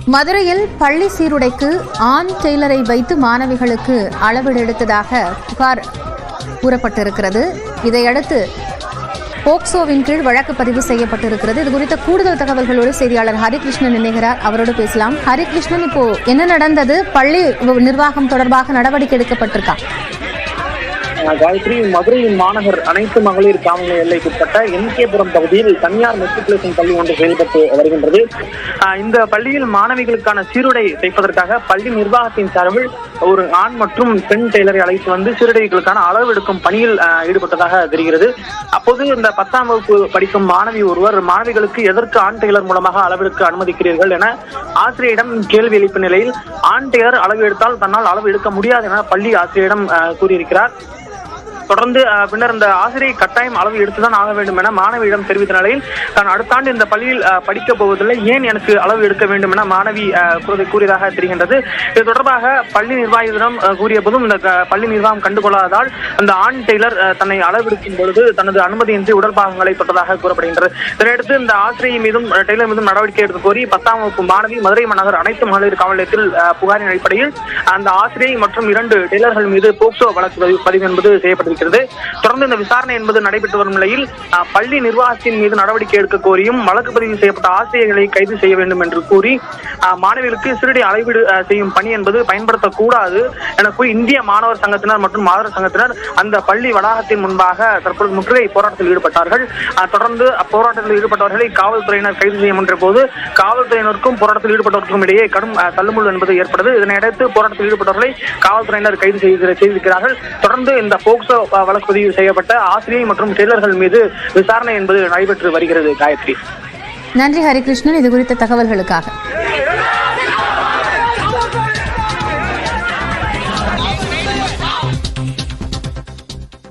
மதுரையில் பள்ளி சீருடைக்கு ஆண் டெய்லரை வைத்து மாணவிகளுக்கு அளவெடுத்ததாக புகார் கூறப்பட்டிருக்கிறது. இதையடுத்து போக்சோவின் கீழ் வழக்கு பதிவு செய்யப்பட்டிருக்கிறது. இது குறித்த கூடுதல் தகவல்களோடு செய்தியாளர் ஹரிகிருஷ்ணன் இணைகிறார். அவரோடு பேசலாம். ஹரிகிருஷ்ணன், இப்போ என்ன நடந்தது? பள்ளி நிர்வாகம் தொடர்பாக நடவடிக்கை எடுக்கப்பட்டிருக்கா? காயத்ரி, மதுரை மாநகர் அனைத்து மகளிர் காவல் எல்லைக்குட்பட்ட என்கேபுரம் பகுதியில் தனியார் மெட்ரிகுலேஷன் பள்ளி ஒன்று செயல்பட்டு வருகின்றது. இந்த பள்ளியில் மாணவிகளுக்கான சீருடை தைப்பதற்காக பள்ளி நிர்வாகத்தின் சார்பில் ஒரு ஆண் மற்றும் பெண் டெய்லரை அழைத்து வந்து சீருடைகளுக்கான அளவு எடுக்கும் பணியில் ஈடுபட்டதாக தெரிகிறது. அப்போது இந்த 10ஆம் வகுப்பு படிக்கும் மாணவி ஒருவர் மாணவிகளுக்கு எதற்கு ஆண் டெய்லர் மூலமாக அளவெடுக்க அனுமதிக்கிறீர்கள் என ஆசிரியரிடம் கேள்வி எழுப்பிய நிலையில் ஆண் டெய்லர் அளவு எடுத்தால் தன்னால் அளவு எடுக்க முடியாது என பள்ளி ஆசிரியரிடம் கூறியிருக்கிறார். தொடர்ந்து பின்னர் இந்த ஆசிரியை கட்டாயம் அளவு எடுத்துதான் ஆக வேண்டும் என மாணவியிடம் தெரிவித்த நிலையில் தான் அடுத்த ஆண்டு இந்த பள்ளியில் படிக்கப் போவதில்லை, ஏன் எனக்கு அளவு எடுக்க வேண்டும் என மாணவி கூறியதாக தெரிகின்றது. இது தொடர்பாக பள்ளி நிர்வாகியிடம் கூறிய போதும் இந்த பள்ளி நிர்வாகம் கண்டுகொள்ளாததால் அந்த ஆண் டெய்லர் தன்னை அளவெடுக்கும் பொழுது தனது அனுமதியின்றி உடல் பாகங்களை தொட்டதாக கூறப்படுகின்றது. இதனையடுத்து இந்த ஆசிரியை மீதும் டெய்லர் மீதும் நடவடிக்கை எடுக்க கோரி 10ஆம் வகுப்பு மாணவி மதுரை மாநகர் அனைத்து மகளிர் காவல் நிலையத்தில் புகாரின் அடிப்படையில் அந்த ஆசிரியை மற்றும் 2 டெய்லர்கள் மீது போக்சோ வழக்கு பதிவு என்பது செய்யப்பட்டிருக்கிறது. தொடர்ந்து இந்த விசாரணை என்பது நடைபெற்று வரும் நிலையில் பள்ளி நிர்வாகத்தின் மீது நடவடிக்கை எடுக்க கோரியும் வழக்கு பதிவு செய்யப்பட்ட ஆசிரியர்களை கைது செய்ய வேண்டும் என்று கூறி மாணவிகளுக்கு சீருடை அளவீடு செய்யும் பணி என்பது பயன்படுத்தக்கூடாது என கூறி இந்திய மாணவர் சங்கத்தினர் மற்றும் மாதர் சங்கத்தினர் அந்த பள்ளி வளாகத்தின் முன்பாக தற்போது முற்றுகை போராட்டத்தில் ஈடுபட்டார்கள். தொடர்ந்து அப்போராட்டத்தில் ஈடுபட்டவர்களை காவல்துறையினர் கைது செய்ய முன்ற போது காவல்துறையினருக்கும் போராட்டத்தில் ஈடுபட்டவர்களுக்கும் இடையே கடும் தள்ளுமுள் என்பது ஏற்பட்டது. இதனையடுத்து போராட்டத்தில் ஈடுபட்டவர்களை காவல்துறையினர் கைது செய்திருக்கிறார்கள். தொடர்ந்து இந்த போக்சோ வழக்கு பதிவு செய்யப்பட்ட ஆசிரியை மற்றும் டெய்லர்கள் மீது விசாரணை என்பது நடைபெற்று வருகிறது. காயத்ரி, நன்றி ஹரிகிருஷ்ணன், இது குறித்த தகவல்களுக்காக.